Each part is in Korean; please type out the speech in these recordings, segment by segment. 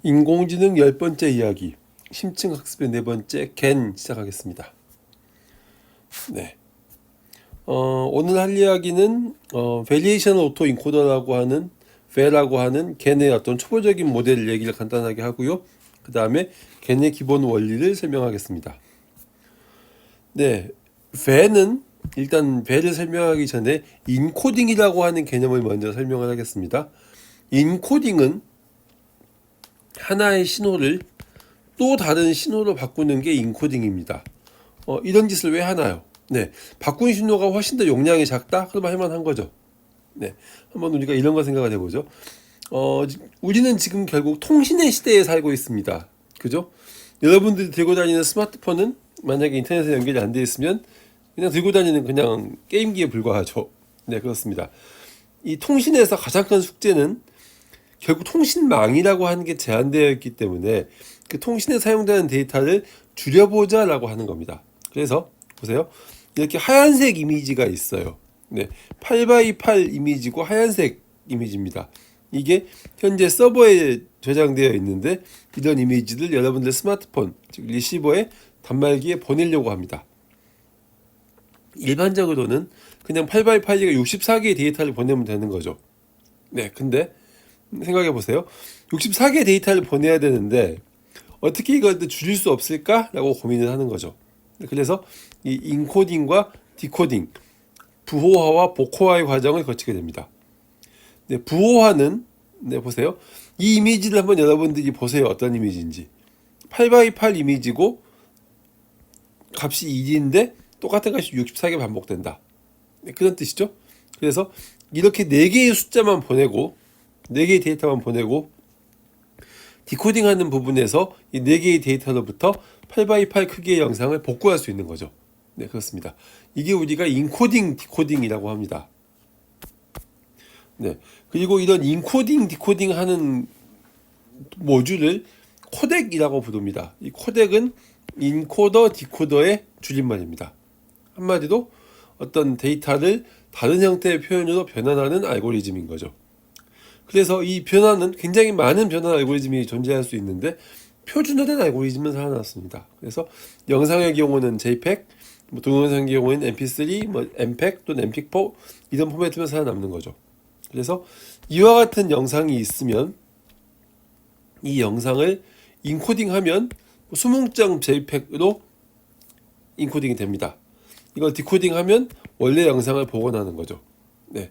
인공지능 10번째 이야기, 심층 학습의 4번째 겐 시작하겠습니다. 네. 오늘 할 이야기는 Variational Auto Encoder라고 하는 VA라고 하는 겐의 어떤 초보적인 모델 얘기를 간단하게 하고요. 그 다음에 겐의 기본 원리를 설명하겠습니다. 네, VA는 일단 VA를 설명하기 전에 인코딩이라고 하는 개념을 먼저 설명을 하겠습니다. 인코딩은 하나의 신호를 또 다른 신호로 바꾸는 게 인코딩입니다. 이런 짓을 왜 하나요? 네, 바꾼 신호가 훨씬 더 용량이 작다? 그러면 할만한 거죠. 네, 한번 우리가 이런 거 생각을 해보죠. 우리는 지금 결국 통신의 시대에 살고 있습니다. 그죠? 여러분들이 들고 다니는 스마트폰은 만약에 인터넷에 연결이 안 돼 있으면 그냥 들고 다니는 그냥 게임기에 불과하죠. 네, 그렇습니다. 이 통신에서 가장 큰 숙제는 결국 통신망이라고 하는 게 제한되어 있기 때문에 그 통신에 사용되는 데이터를 줄여보자라고 하는 겁니다. 그래서 보세요. 이렇게 하얀색 이미지가 있어요. 네, 8x8 이미지고 하얀색 이미지입니다. 이게 현재 서버에 저장되어 있는데 이런 이미지를 여러분들 스마트폰, 즉 리시버에 단말기에 보내려고 합니다. 일반적으로는 그냥 8x8이가 64개의 데이터를 보내면 되는 거죠. 네, 근데 생각해 보세요. 64개 데이터를 보내야 되는데 어떻게 이걸 줄일 수 없을까라고 고민을 하는 거죠. 그래서 이 인코딩과 디코딩, 부호화와 복호화의 과정을 거치게 됩니다. 네, 부호화는 보세요. 이 이미지를 한번 여러분들이 보세요. 어떤 이미지인지. 8x8 이미지고 값이 1인데 똑같은 값이 64개 반복된다. 네, 그런 뜻이죠. 그래서 이렇게 4개의 숫자만 보내고 4개의 데이터만 보내고 디코딩하는 부분에서 이 4개의 데이터로부터 8x8 크기의 영상을 복구할 수 있는 거죠. 네, 그렇습니다. 이게 우리가 인코딩, 디코딩이라고 합니다. 네, 그리고 이런 인코딩, 디코딩 하는 모듈을 코덱이라고 부릅니다. 이 코덱은 인코더, 디코더의 줄임말입니다. 한마디로 어떤 데이터를 다른 형태의 표현으로 변환하는 알고리즘인 거죠. 그래서 이 변화는 굉장히 많은 변환 알고리즘이 존재할 수 있는데 표준화된 알고리즘은 살아났습니다. 그래서 영상의 경우는 JPEG, 동영상의 경우는 MP3, MPEG 또는 MP4 이런 포맷으로 살아남는 거죠. 그래서 이와 같은 영상이 있으면 이 영상을 인코딩하면 수문장 JPEG로 인코딩이 됩니다. 이걸 디코딩하면 원래 영상을 복원하는 거죠. 네,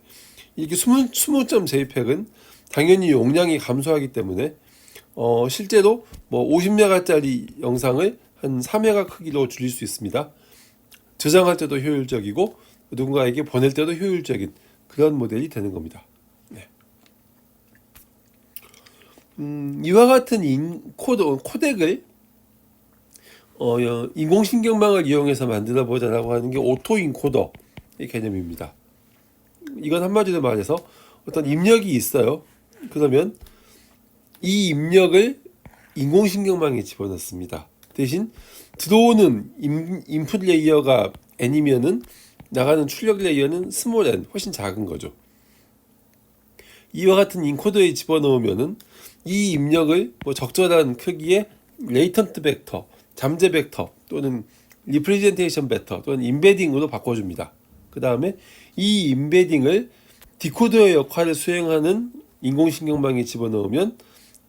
이렇게 20점 JPEG은 당연히 용량이 감소하기 때문에 실제로 50메가짜리 영상을 한 4메가 크기로 줄일 수 있습니다. 저장할 때도 효율적이고 누군가에게 보낼 때도 효율적인 그런 모델이 되는 겁니다. 네. 이와 같은 코덱을 인공신경망을 이용해서 만들어 보자라고 하는 게 오토 인코더의 개념입니다. 이건 한마디로 말해서 어떤 입력이 있어요. 그러면 이 입력을 인공신경망에 집어넣습니다. 대신 들어오는 인풋 레이어가 n이면은 나가는 출력 레이어는 스몰 n, 훨씬 작은 거죠. 이와 같은 인코더에 집어넣으면은 이 입력을 적절한 크기의 레이턴트 벡터, 잠재 벡터 또는 리프레젠테이션 벡터 또는 임베딩으로 바꿔줍니다. 그 다음에 이 임베딩을 디코더의 역할을 수행하는 인공신경망에 집어넣으면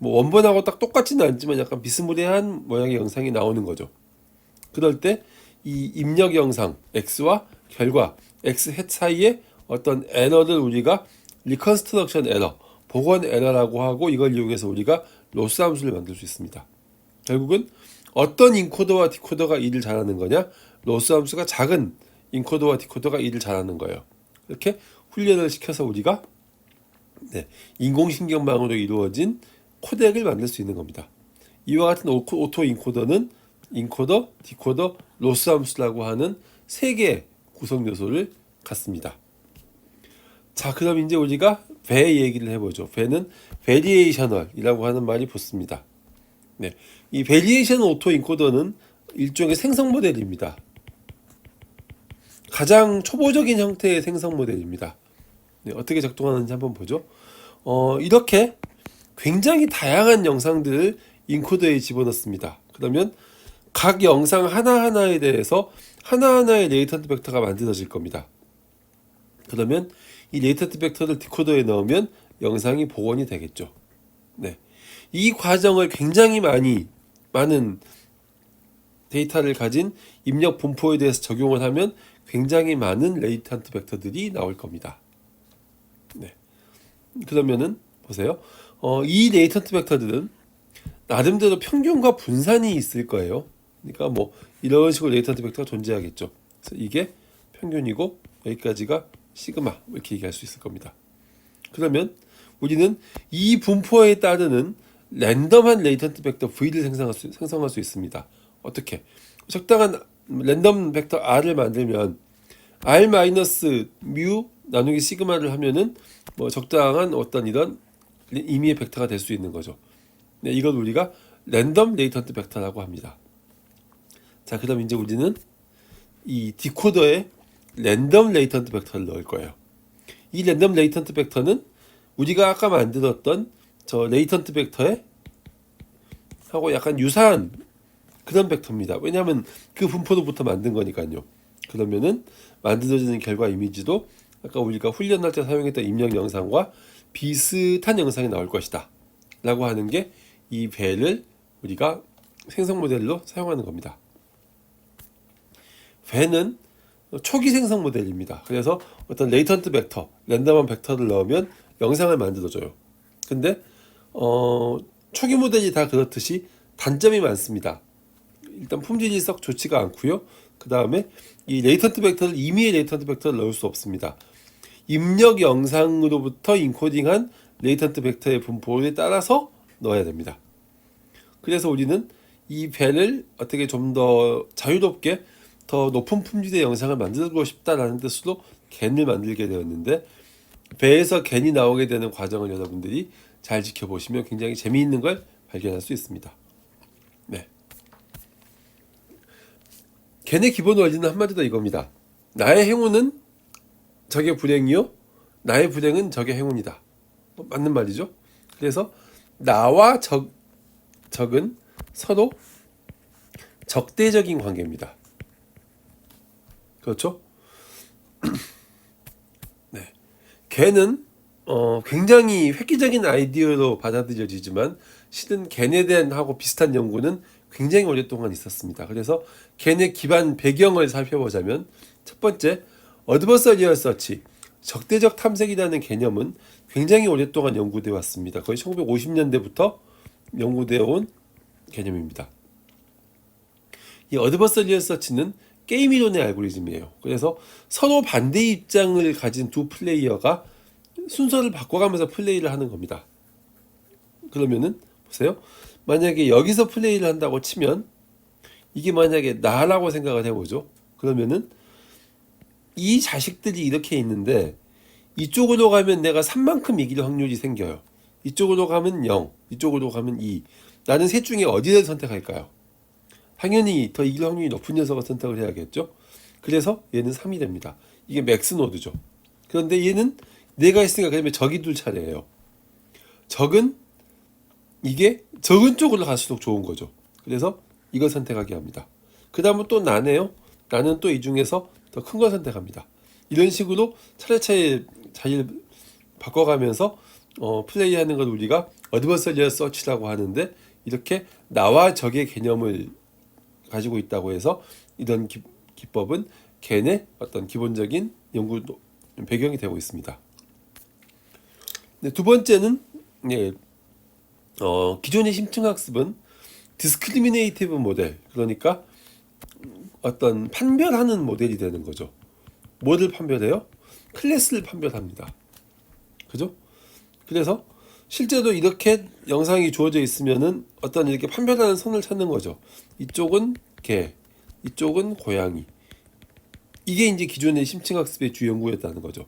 원본하고 딱 똑같지는 않지만 약간 비스무리한 모양의 영상이 나오는 거죠. 그럴 때 이 입력 영상 X와 결과 X 헷 사이에 어떤 에러를 우리가 리컨스트럭션 에러, 복원 에러라고 하고 이걸 이용해서 우리가 로스 함수를 만들 수 있습니다. 결국은 어떤 인코더와 디코더가 일을 잘하는 거냐? 로스 함수가 작은 인코더와 디코더가 일을 잘하는 거예요. 이렇게 훈련을 시켜서 우리가 인공신경망으로 이루어진 코덱을 만들 수 있는 겁니다. 이와 같은 오토 인코더는 인코더, 디코더, 로스 함수라고 하는 3개의 구성 요소를 갖습니다. 자, 그럼 이제 우리가 VAE 얘기를 해보죠. VA는 Variational이라고 하는 말이 붙습니다. 네, 이 Variation 오토 인코더는 일종의 생성 모델입니다. 가장 초보적인 형태의 생성 모델입니다. 네, 어떻게 작동하는지 한번 보죠. 이렇게 굉장히 다양한 영상들을 인코더에 집어넣습니다. 그러면 각 영상 하나하나에 대해서 하나하나의 레이턴트 벡터가 만들어질 겁니다. 그러면 이 레이턴트 벡터를 디코더에 넣으면 영상이 복원이 되겠죠. 네. 이 과정을 굉장히 많은 데이터를 가진 입력 분포에 대해서 적용을 하면 굉장히 많은 레이턴트 벡터들이 나올 겁니다. 네. 그러면은 보세요. 이 레이턴트 벡터들은 나름대로 평균과 분산이 있을 거예요. 그러니까 뭐 이런 식으로 레이턴트 벡터가 존재하겠죠. 그래서 이게 평균이고 여기까지가 시그마 이렇게 얘기할 수 있을 겁니다. 그러면 우리는 이 분포에 따르는 랜덤한 레이턴트 벡터 V를 생성할 수 있습니다. 어떻게? 적당한 랜덤 벡터 R을 만들면 R 마이너스 뮤 나누기 시그마를 하면은 뭐 적당한 어떤 이런 임의의 벡터가 될 수 있는 거죠. 네, 이걸 우리가 랜덤 레이턴트 벡터라고 합니다. 자, 그럼 이제 우리는 이 디코더에 랜덤 레이턴트 벡터를 넣을 거예요. 이 랜덤 레이턴트 벡터는 우리가 아까 만들었던 저 레이턴트 벡터에 하고 약간 유사한 그런 벡터입니다. 왜냐하면 그 분포로부터 만든 거니까요. 그러면은 만들어지는 결과 이미지도 아까 우리가 훈련할 때 사용했던 입력 영상과 비슷한 영상이 나올 것이다 라고 하는 게 이 벨을 우리가 생성 모델로 사용하는 겁니다. 벨은 초기 생성 모델입니다. 그래서 어떤 레이턴트 벡터, 랜덤한 벡터를 넣으면 영상을 만들어줘요. 근데 초기 모델이 다 그렇듯이 단점이 많습니다. 일단 품질이 썩 좋지가 않고요. 그 다음에 이 레이턴트 벡터를 임의의 레이턴트 벡터를 넣을 수 없습니다. 입력 영상으로부터 인코딩한 레이턴트 벡터의 분포에 따라서 넣어야 됩니다. 그래서 우리는 이 벨을 어떻게 좀 더 자유롭게 더 높은 품질의 영상을 만들고 싶다라는 뜻으로 겐을 만들게 되었는데, 배에서 겐이 나오게 되는 과정을 여러분들이 잘 지켜보시면 굉장히 재미있는 걸 발견할 수 있습니다. 네. 겐의 기본 원리는 한마디로 이겁니다. 나의 행운은 적의 불행이요, 나의 불행은 적의 행운이다. 맞는 말이죠. 그래서 나와 적은 서로 적대적인 관계입니다. 그렇죠? 네. 겐은 굉장히 획기적인 아이디어로 받아들여지지만 실은 겐에 대한 하고 비슷한 연구는 굉장히 오랫동안 있었습니다. 그래서 겐의 기반 배경을 살펴보자면, 첫 번째, 어드버서리얼 서치, 적대적 탐색이라는 개념은 굉장히 오랫동안 연구되어 왔습니다. 거의 1950년대부터 연구되어 온 개념입니다. 이 어드버서리얼 서치는 게임 이론의 알고리즘이에요. 그래서 서로 반대 입장을 가진 두 플레이어가 순서를 바꿔가면서 플레이를 하는 겁니다. 그러면은 보세요. 만약에 여기서 플레이를 한다고 치면 이게 만약에 나라고 생각을 해보죠. 그러면은 이 자식들이 이렇게 있는데 이쪽으로 가면 내가 3만큼 이길 확률이 생겨요. 이쪽으로 가면 0, 이쪽으로 가면 2. 나는 셋 중에 어디를 선택할까요? 당연히 더 이길 확률이 높은 녀석을 선택을 해야겠죠. 그래서 얘는 3이 됩니다. 이게 맥스 노드죠. 그런데 얘는 내가 있으니까 그러면 적이 둘 차례예요. 적은 적은 쪽으로 갈수록 좋은 거죠. 그래서 이걸 선택하게 합니다. 그 다음은 또 나네요. 나는 또 이 중에서 더 큰 걸 선택합니다. 이런 식으로 차례차례 자리를 바꿔가면서 플레이하는 걸 우리가 어드버서리얼 서치라고 하는데, 이렇게 나와 적의 개념을 가지고 있다고 해서 이런 기법은 겐의 어떤 기본적인 연구 배경이 되고 있습니다. 네, 두 번째는 기존의 심층학습은 디스크리미네이티브 모델, 그러니까 어떤 판별하는 모델이 되는 거죠. 뭐를 판별해요? 클래스를 판별합니다. 그죠? 그래서 실제로 이렇게 영상이 주어져 있으면은 어떤 이렇게 판별하는 선을 찾는 거죠. 이쪽은 개, 이쪽은 고양이. 이게 이제 기존의 심층학습의 주 연구였다는 거죠.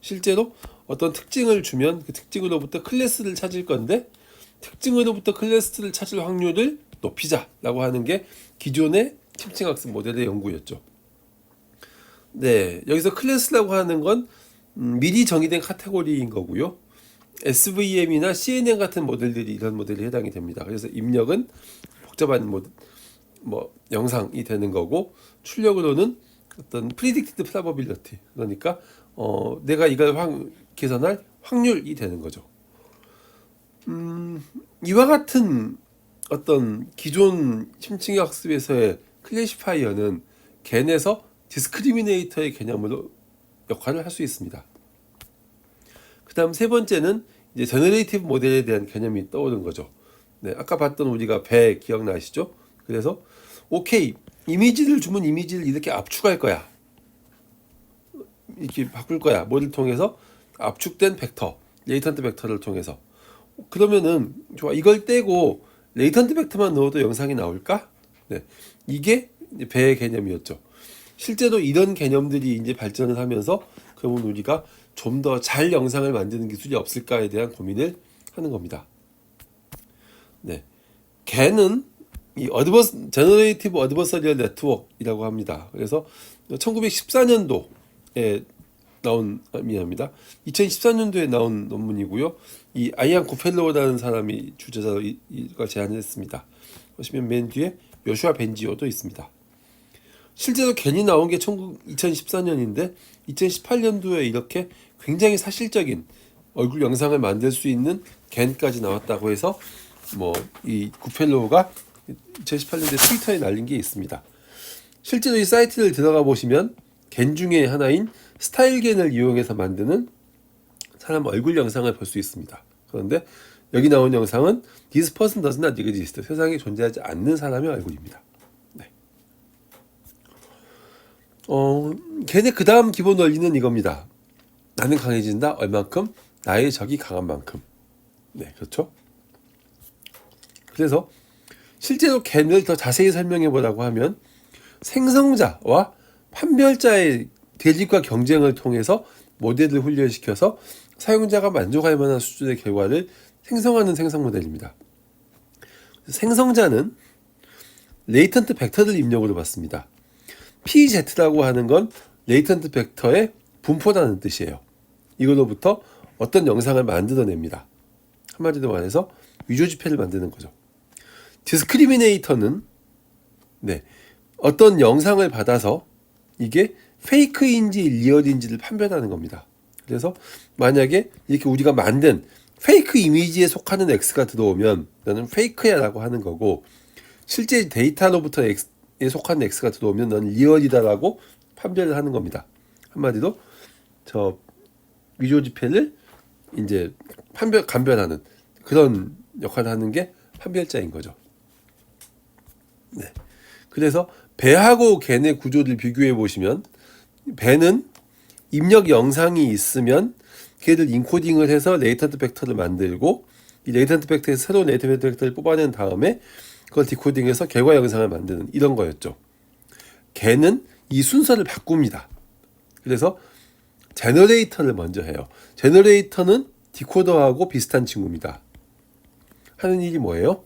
실제로 어떤 특징을 주면 그 특징으로부터 클래스를 찾을 건데, 특징으로부터 클래스를 찾을 확률을 높이자라고 하는 게 기존의 심층학습 모델의 연구였죠. 네, 여기서 클래스라고 하는 건 미리 정의된 카테고리인 거고요. SVM이나 CNN 같은 모델들이 이런 모델이 해당이 됩니다. 그래서 입력은 복잡한 뭐 영상이 되는 거고, 출력으로는 어떤 predicted probability, 그러니까 내가 이걸 계산할 확률이 되는 거죠. 이와 같은 어떤 기존 심층의 학습에서의 클래시파이어는 겐에서 디스크리미네이터의 개념으로 역할을 할 수 있습니다. 그 다음 세 번째는 이제 제너레이티브 모델에 대한 개념이 떠오른 거죠. 네, 아까 봤던 우리가 배 기억나시죠? 그래서 오케이, 이미지를 주면 이미지를 이렇게 압축할 거야, 이렇게 바꿀 거야, 뭐를 통해서? 압축된 벡터, 레이턴트 벡터를 통해서. 그러면은 좋아, 이걸 떼고 레이턴트 벡터만 넣어도 영상이 나올까? 네, 이게 이제 배의 개념이었죠. 실제로 이런 개념들이 이제 발전을 하면서 그러면 우리가 좀 더 잘 영상을 만드는 기술이 없을까에 대한 고민을 하는 겁니다. 네, 걔는 이 제너레이티브 어드버서리얼 네트워크이라고 합니다. 그래서 1914년도에 나온, 미안합니다, 2014년도에 나온 논문이고요. 이 아이안 고펠로우라는 사람이 주제자로 이걸 제안했습니다. 보시면 맨 뒤에 요슈아 벤지오도 있습니다. 실제로 겐이 나온 게 2014년인데 2018년도에 이렇게 굉장히 사실적인 얼굴 영상을 만들 수 있는 겐까지 나왔다고 해서 뭐 이 구펠로우가 2018년도에 트위터에 날린 게 있습니다. 실제로 이 사이트를 들어가 보시면 겐 중에 하나인 스타일겐을 이용해서 만드는 사람 얼굴 영상을 볼 수 있습니다. 그런데 여기 나온 영상은 This person does not exist, 세상에 존재하지 않는 사람의 얼굴입니다. 네. 겐의 그 다음 기본 원리는 이겁니다. 나는 강해진다, 얼만큼? 나의 적이 강한 만큼. 네, 그렇죠? 그래서 실제로 겐을 더 자세히 설명해 보라고 하면 생성자와 판별자의 대립과 경쟁을 통해서 모델을 훈련시켜서 사용자가 만족할 만한 수준의 결과를 생성하는 생성 모델입니다. 생성자는 레이턴트 벡터를 입력으로 받습니다. PZ라고 하는 건 레이턴트 벡터의 분포라는 뜻이에요. 이걸로부터 어떤 영상을 만들어냅니다. 한마디로 말해서 위조 지폐를 만드는 거죠. 디스크리미네이터는 어떤 영상을 받아서 이게 페이크인지 리얼인지를 판별하는 겁니다. 그래서 만약에 이렇게 우리가 만든 페이크 이미지에 속하는 X가 들어오면 너는 페이크야 라고 하는 거고, 실제 데이터로부터 X에 속하는 X가 들어오면 너는 리얼이다 라고 판별을 하는 겁니다. 한마디로 저 위조 지폐를 이제 감별하는 그런 역할을 하는 게 판별자인 거죠. 네. 그래서 배하고 겐의 구조를 비교해 보시면, 배는 입력 영상이 있으면 걔를 인코딩을 해서 레이턴트 벡터를 만들고, 이 레이턴트 벡터에서 새로운 레이턴트 벡터를 뽑아낸 다음에 그걸 디코딩해서 결과 영상을 만드는 이런 거였죠. 겐은 이 순서를 바꿉니다. 그래서 제너레이터를 먼저 해요. 제너레이터는 디코더하고 비슷한 친구입니다. 하는 일이 뭐예요?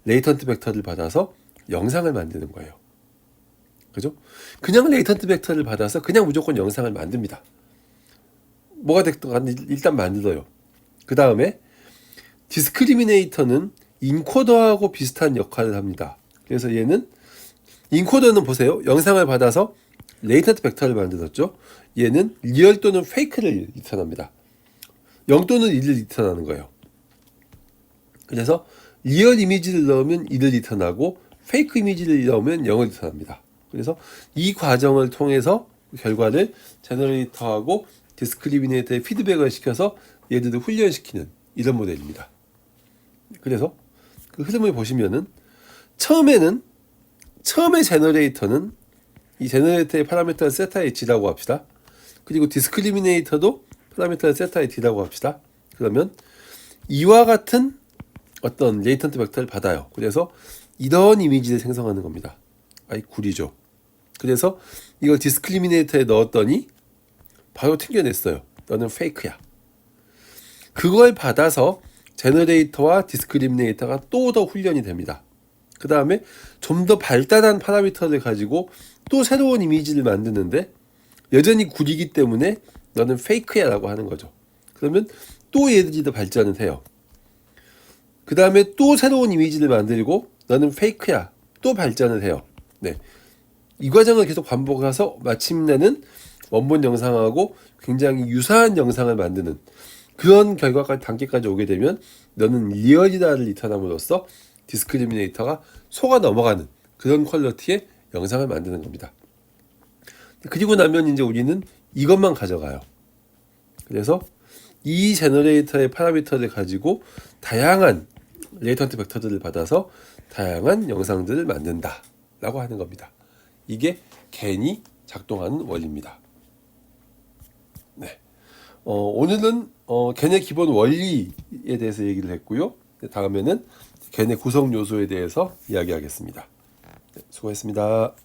레이턴트 벡터를 받아서 영상을 만드는 거예요. 그죠? 그냥 레이턴트 벡터를 받아서 그냥 무조건 영상을 만듭니다. 뭐가 됐든 일단 만들어요. 그 다음에 디스크리미네이터는 인코더하고 비슷한 역할을 합니다. 그래서 얘는, 인코더는 보세요, 영상을 받아서 레이턴트 벡터를 만들었죠. 얘는 리얼 또는 페이크를 리턴합니다. 0 또는 1을 리턴하는 거예요. 그래서 리얼 이미지를 넣으면 1을 리턴하고 페이크 이미지를 넣으면 0을 리턴합니다. 그래서 이 과정을 통해서 결과를 제너레이터하고 디스크리미네이터에 피드백을 시켜서 얘들을 훈련시키는 이런 모델입니다. 그래서 그 흐름을 보시면은 처음에 제너레이터는 이 제너레이터의 파라미터를 세타의 G라고 합시다. 그리고 디스크리미네이터도 파라미터를 세타의 D라고 합시다. 그러면 이와 같은 어떤 레이턴트 벡터를 받아요. 그래서 이런 이미지를 생성하는 겁니다. 아이 구리죠. 그래서 이걸 디스크리미네이터에 넣었더니 바로 튕겨냈어요. 너는 페이크야. 그걸 받아서 제너레이터와 디스크리미네이터가 또 더 훈련이 됩니다. 그 다음에 좀 더 발달한 파라미터를 가지고 또 새로운 이미지를 만드는데 여전히 구리기 때문에 너는 페이크야 라고 하는 거죠. 그러면 또 얘들이 더 발전을 해요. 그 다음에 또 새로운 이미지를 만들고 너는 페이크야. 또 발전을 해요. 네. 이 과정을 계속 반복해서 마침내는 원본 영상하고 굉장히 유사한 영상을 만드는 그런 결과까지 단계까지 오게 되면 너는 리얼이다를 리턴함으로써 디스크리미네이터가 속아 넘어가는 그런 퀄리티의 영상을 만드는 겁니다. 그리고 나면 이제 우리는 이것만 가져가요. 그래서 이 제너레이터의 파라미터를 가지고 다양한 레이턴트 벡터들을 받아서 다양한 영상들을 만든다 라고 하는 겁니다. 이게 겐이 작동하는 원리입니다. 네. 오늘은 겐의 기본 원리에 대해서 얘기를 했고요. 다음에는 겐의 구성 요소에 대해서 이야기하겠습니다. 네, 수고했습니다.